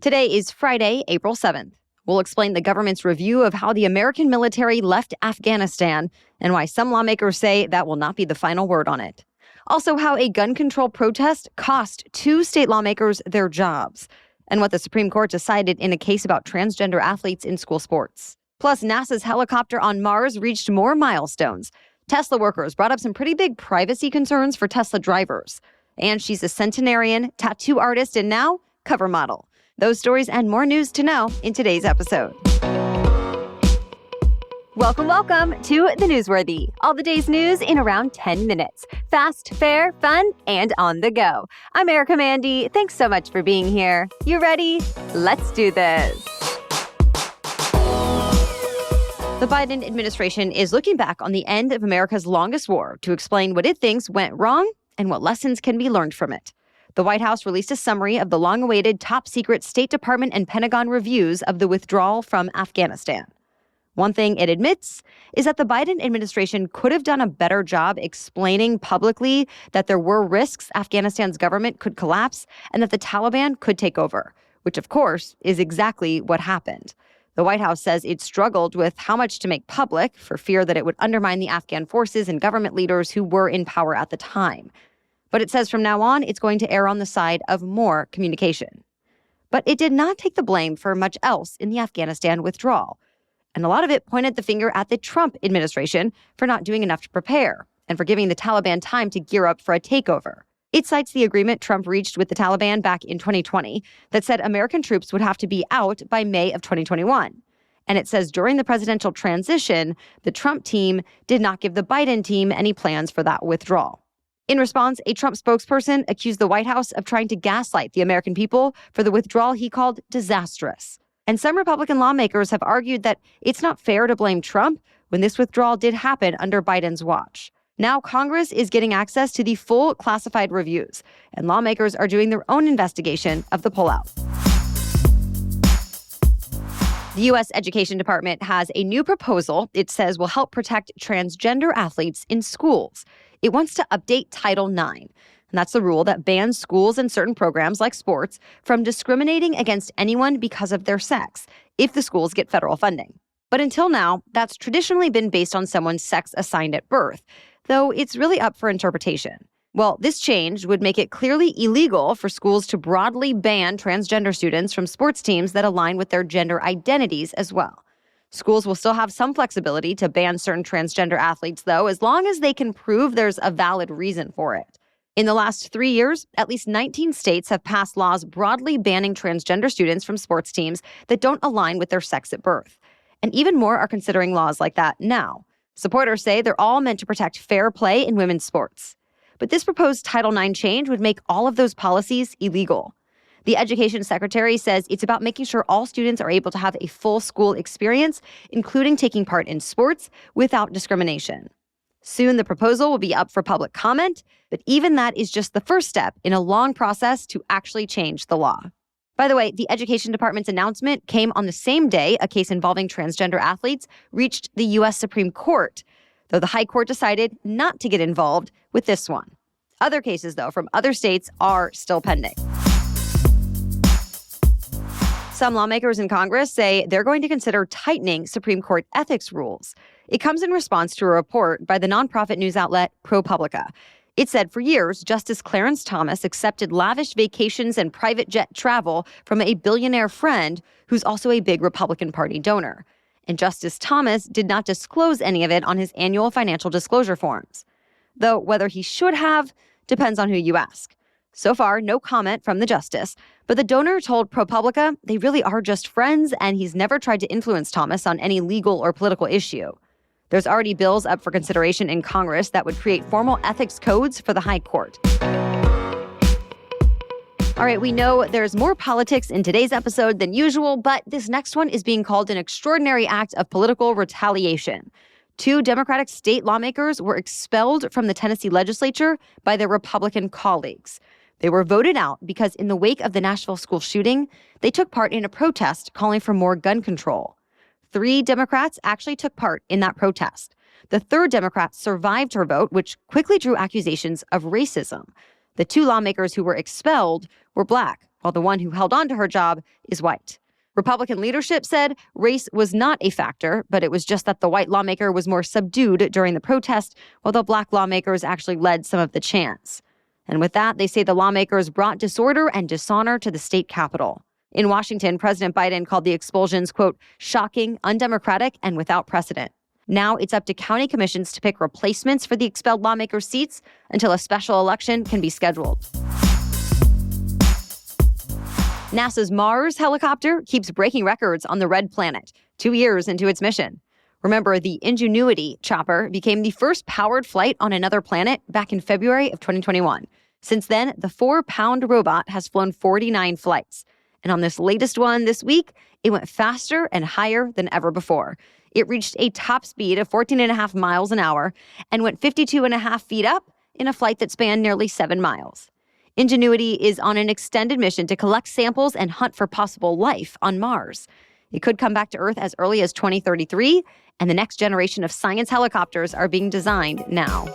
Today is Friday, April 7th. We'll explain the government's review of how the American military left Afghanistan and why some lawmakers say that will not be the final word on it. Also, how a gun control protest cost 2 state lawmakers their jobs, and what the Supreme Court decided in a case about transgender athletes in school sports. Plus, NASA's helicopter on Mars reached more milestones. Tesla workers brought up some pretty big privacy concerns for Tesla drivers. And she's a centenarian, tattoo artist, and now cover model. Those stories and more news to know in today's episode. Welcome to The Newsworthy. All the day's news in around 10 minutes. Fast, fair, fun, and on the go. I'm Erica Mandy. Thanks so much for being here. You ready? Let's do this. The Biden administration is looking back on the end of America's longest war to explain what it thinks went wrong and what lessons can be learned from it. The White House released a summary of the long-awaited top-secret State Department and Pentagon reviews of the withdrawal from Afghanistan. One thing it admits is that the Biden administration could have done a better job explaining publicly that there were risks Afghanistan's government could collapse and that the Taliban could take over, which, of course, is exactly what happened. The White House says it struggled with how much to make public for fear that it would undermine the Afghan forces and government leaders who were in power at the time. But it says from now on, it's going to err on the side of more communication. But it did not take the blame for much else in the Afghanistan withdrawal. And a lot of it pointed the finger at the Trump administration for not doing enough to prepare and for giving the Taliban time to gear up for a takeover. It cites the agreement Trump reached with the Taliban back in 2020 that said American troops would have to be out by May of 2021. And it says during the presidential transition, the Trump team did not give the Biden team any plans for that withdrawal. In response, a Trump spokesperson accused the White House of trying to gaslight the American people for the withdrawal he called disastrous. And some Republican lawmakers have argued that it's not fair to blame Trump when this withdrawal did happen under Biden's watch. Now Congress is getting access to the full classified reviews, and lawmakers are doing their own investigation of the pullout. The U.S. Education Department has a new proposal it says will help protect transgender athletes in schools. It wants to update Title IX, and that's the rule that bans schools and certain programs like sports from discriminating against anyone because of their sex if the schools get federal funding. But until now, that's traditionally been based on someone's sex assigned at birth, though it's really up for interpretation. Well, this change would make it clearly illegal for schools to broadly ban transgender students from sports teams that align with their gender identities as well. Schools will still have some flexibility to ban certain transgender athletes, though, as long as they can prove there's a valid reason for it. In the last 3 years, at least 19 states have passed laws broadly banning transgender students from sports teams that don't align with their sex at birth. And even more are considering laws like that now. Supporters say they're all meant to protect fair play in women's sports. But this proposed Title IX change would make all of those policies illegal. The education secretary says it's about making sure all students are able to have a full school experience, including taking part in sports, without discrimination. Soon, the proposal will be up for public comment, but even that is just the first step in a long process to actually change the law. By the way, the Education Department's announcement came on the same day a case involving transgender athletes reached the U.S. Supreme Court, though the High Court decided not to get involved with this one. Other cases, though, from other states are still pending. Some lawmakers in Congress say they're going to consider tightening Supreme Court ethics rules. It comes in response to a report by the nonprofit news outlet ProPublica. It said for years, Justice Clarence Thomas accepted lavish vacations and private jet travel from a billionaire friend who's also a big Republican Party donor. And Justice Thomas did not disclose any of it on his annual financial disclosure forms. Though whether he should have depends on who you ask. So far, no comment from the justice, but the donor told ProPublica they really are just friends and he's never tried to influence Thomas on any legal or political issue. There's already bills up for consideration in Congress that would create formal ethics codes for the High Court. All right, we know there's more politics in today's episode than usual, but this next one is being called an extraordinary act of political retaliation. 2 Democratic state lawmakers were expelled from the Tennessee legislature by their Republican colleagues. They were voted out because in the wake of the Nashville school shooting, they took part in a protest calling for more gun control. 3 Democrats actually took part in that protest. The 3rd Democrat survived her vote, which quickly drew accusations of racism. The 2 lawmakers who were expelled were Black, while the one who held on to her job is white. Republican leadership said race was not a factor, but it was just that the white lawmaker was more subdued during the protest, while the black lawmakers actually led some of the chants. And with that, they say the lawmakers brought disorder and dishonor to the state capitol. In Washington, President Biden called the expulsions, quote, shocking, undemocratic, and without precedent. Now it's up to county commissions to pick replacements for the expelled lawmakers' seats until a special election can be scheduled. NASA's Mars helicopter keeps breaking records on the Red Planet, 2 years into its mission. Remember, the Ingenuity chopper became the first powered flight on another planet back in February of 2021. Since then, the 4-pound robot has flown 49 flights. And on this latest one this week, it went faster and higher than ever before. It reached a top speed of 14.5 miles an hour and went 52.5 feet up in a flight that spanned nearly 7 miles. Ingenuity is on an extended mission to collect samples and hunt for possible life on Mars. It could come back to Earth as early as 2033, and the next generation of science helicopters are being designed now.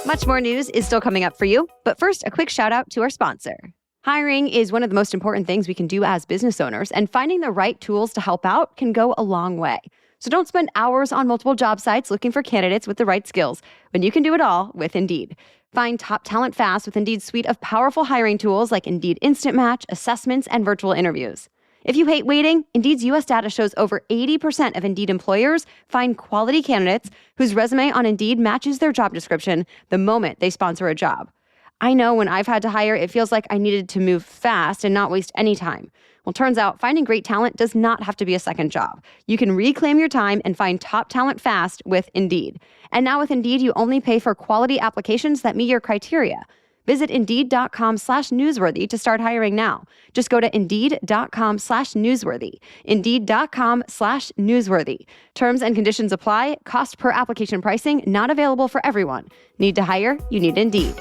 Much more news is still coming up for you, but first, a quick shout out to our sponsor. Hiring is one of the most important things we can do as business owners, and finding the right tools to help out can go a long way. So don't spend hours on multiple job sites looking for candidates with the right skills when you can do it all with Indeed. Find top talent fast with Indeed's suite of powerful hiring tools like Indeed Instant Match, assessments, and virtual interviews. If you hate waiting, Indeed's U.S. data shows over 80% of Indeed employers find quality candidates whose resume on Indeed matches their job description the moment they sponsor a job. I know when I've had to hire, it feels like I needed to move fast and not waste any time. Well, turns out finding great talent does not have to be a second job. You can reclaim your time and find top talent fast with Indeed. And now with Indeed, you only pay for quality applications that meet your criteria. Visit Indeed.com/newsworthy to start hiring now. Just go to Indeed.com/newsworthy. Indeed.com/newsworthy. Terms and conditions apply. Cost per application pricing not available for everyone. Need to hire? You need Indeed.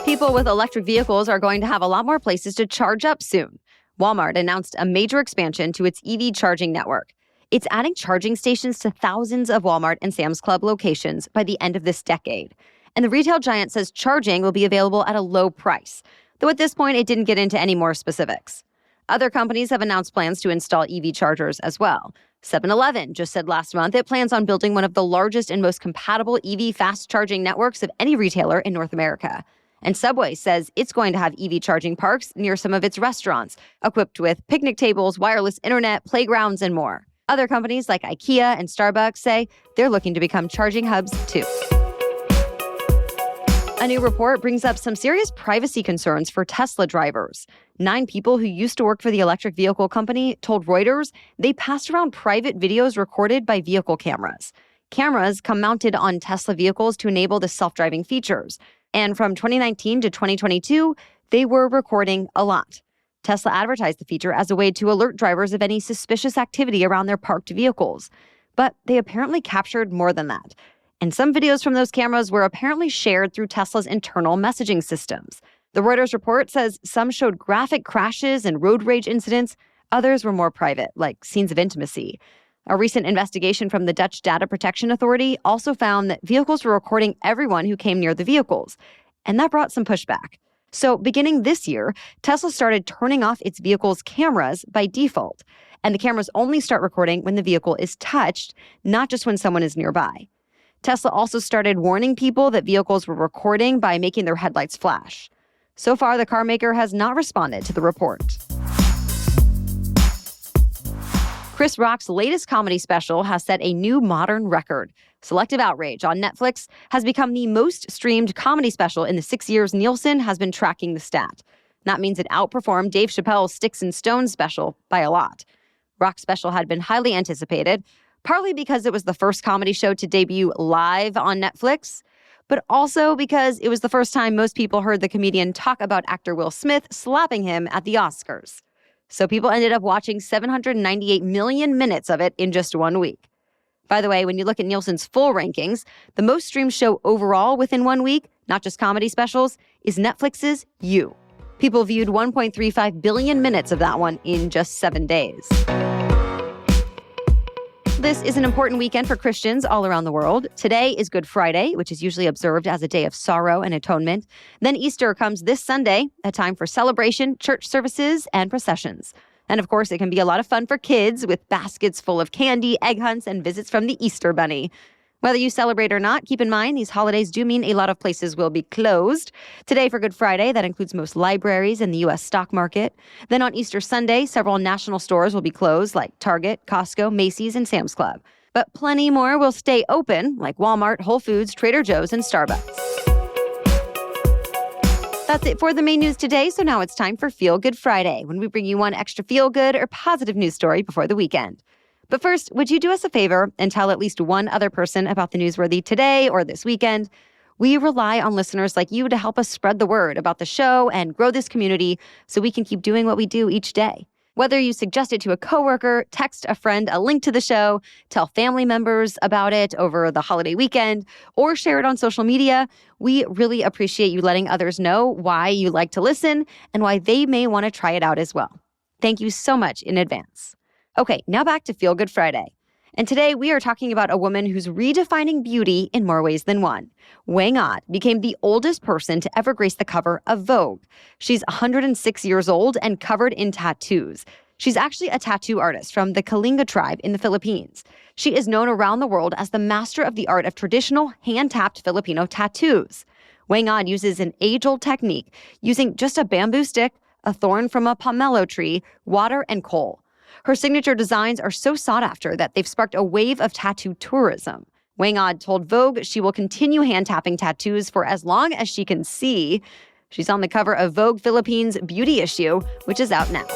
People with electric vehicles are going to have a lot more places to charge up soon. Walmart announced a major expansion to its EV charging network. It's adding charging stations to thousands of Walmart and Sam's Club locations by the end of this decade. And the retail giant says charging will be available at a low price, though at this point it didn't get into any more specifics. Other companies have announced plans to install EV chargers as well. 7-Eleven just said last month it plans on building one of the largest and most compatible EV fast charging networks of any retailer in North America. And Subway says it's going to have EV charging parks near some of its restaurants, equipped with picnic tables, wireless internet, playgrounds, and more. Other companies like IKEA and Starbucks say they're looking to become charging hubs too. A new report brings up some serious privacy concerns for Tesla drivers. 9 people who used to work for the electric vehicle company told Reuters they passed around private videos recorded by vehicle cameras. Cameras come mounted on Tesla vehicles to enable the self-driving features. And from 2019 to 2022, they were recording a lot. Tesla advertised the feature as a way to alert drivers of any suspicious activity around their parked vehicles. But they apparently captured more than that. And some videos from those cameras were apparently shared through Tesla's internal messaging systems. The Reuters report says some showed graphic crashes and road rage incidents. Others were more private, like scenes of intimacy. A recent investigation from the Dutch Data Protection Authority also found that vehicles were recording everyone who came near the vehicles, and that brought some pushback. So beginning this year, Tesla started turning off its vehicles' cameras by default, and the cameras only start recording when the vehicle is touched, not just when someone is nearby. Tesla also started warning people that vehicles were recording by making their headlights flash. So far, the car maker has not responded to the report. Chris Rock's latest comedy special has set a new modern record. Selective Outrage on Netflix has become the most streamed comedy special in the 6 years Nielsen has been tracking the stat. That means it outperformed Dave Chappelle's Sticks and Stones special by a lot. Rock's special had been highly anticipated, partly because it was the first comedy show to debut live on Netflix, but also because it was the first time most people heard the comedian talk about actor Will Smith slapping him at the Oscars. So people ended up watching 798 million minutes of it in just 1 week. By the way, when you look at Nielsen's full rankings, the most streamed show overall within 1 week, not just comedy specials, is Netflix's You. People viewed 1.35 billion minutes of that one in just 7 days. this is an important weekend for Christians all around the world. Today is Good Friday, which is usually observed as a day of sorrow and atonement. Then Easter comes this Sunday, a time for celebration, church services, and processions. And of course, it can be a lot of fun for kids with baskets full of candy, egg hunts, and visits from the Easter Bunny. Whether you celebrate or not, keep in mind these holidays do mean a lot of places will be closed. Today for Good Friday, that includes most libraries and the U.S. stock market. Then on Easter Sunday, several national stores will be closed like Target, Costco, Macy's, and Sam's Club. But plenty more will stay open like Walmart, Whole Foods, Trader Joe's, and Starbucks. That's it for the main news today, so now it's time for Feel Good Friday, when we bring you one extra feel-good or positive news story before the weekend. But first, would you do us a favor and tell at least one other person about the newsworthy today or this weekend? We rely on listeners like you to help us spread the word about the show and grow this community so we can keep doing what we do each day. Whether you suggest it to a coworker, text a friend a link to the show, tell family members about it over the holiday weekend, or share it on social media, we really appreciate you letting others know why you like to listen and why they may want to try it out as well. Thank you so much in advance. Okay, now back to Feel Good Friday. And today we are talking about a woman who's redefining beauty in more ways than one. Wang Od became the oldest person to ever grace the cover of Vogue. She's 106 years old and covered in tattoos. She's actually a tattoo artist from the Kalinga tribe in the Philippines. She is known around the world as the master of the art of traditional hand-tapped Filipino tattoos. Wang Od uses an age-old technique using just a bamboo stick, a thorn from a pomelo tree, water, and coal. Her signature designs are so sought after that they've sparked a wave of tattoo tourism. Wang Od told Vogue she will continue hand-tapping tattoos for as long as she can see. She's on the cover of Vogue Philippines Beauty issue, which is out now.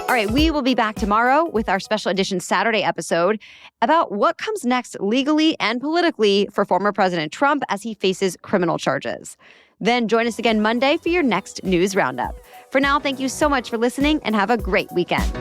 All right, we will be back tomorrow with our special edition Saturday episode about what comes next legally and politically for former President Trump as he faces criminal charges. Then join us again Monday for your next news roundup. For now, thank you so much for listening and have a great weekend.